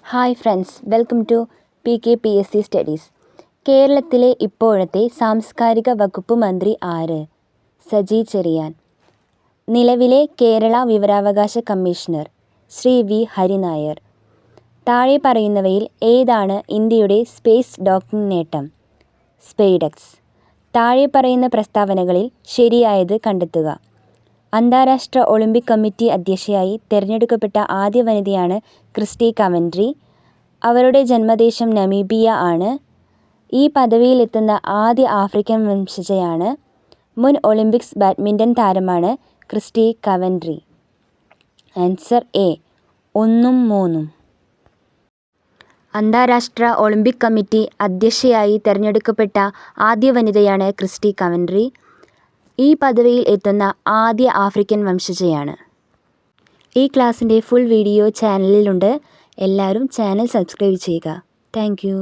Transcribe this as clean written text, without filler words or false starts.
Hi friends, welcome to PKPSC studies. കേരളത്തിലെ ഇപ്പോഴത്തെ സാംസ്കാരിക വകുപ്പ് മന്ത്രി ആര്? സജി ചെറിയാൻ. നിലവിലെ കേരള വിവരാവകാശ കമ്മീഷണർ ശ്രീ വി ഹരിനായർ. താഴെ പറയുന്നവയിൽ ഏതാണ് ഇന്ത്യയുടെ സ്പേസ് ഡോക്കിംഗ് നേട്ടം? സ്പെയ്ഡെക്സ്. താഴെ പറയുന്ന പ്രസ്താവനകളിൽ ശരിയായത് കണ്ടെത്തുക. അന്താരാഷ്ട്ര ഒളിമ്പിക് കമ്മിറ്റി അധ്യക്ഷയായി തിരഞ്ഞെടുക്കപ്പെട്ട ആദ്യ വനിതയാണ് ക്രിസ്റ്റി കവൻട്രി. അവരുടെ ജന്മദേശം നമീബിയ ആണ്. ഈ പദവിയിലെത്തുന്ന ആദ്യ ആഫ്രിക്കൻ വംശജയാണ്. മുൻ ഒളിമ്പിക്സ് ബാഡ്മിൻ്റൺ താരമാണ് ക്രിസ്റ്റി കവൻട്രി. ആൻസർ എ, 1ഉം 3ഉം. അന്താരാഷ്ട്ര ഒളിമ്പിക് കമ്മിറ്റി അധ്യക്ഷയായി തിരഞ്ഞെടുക്കപ്പെട്ട ആദ്യ വനിതയാണ് ക്രിസ്റ്റി കവൻട്രി. ഈ പദവിയിൽ എത്തുന്ന ആദ്യ ആഫ്രിക്കൻ വംശജയാണ്. ഈ ക്ലാസ്സിൻ്റെ ഫുൾ വീഡിയോ ചാനലിലുണ്ട്. എല്ലാവരും ചാനൽ സബ്സ്ക്രൈബ് ചെയ്യുക. Thank U.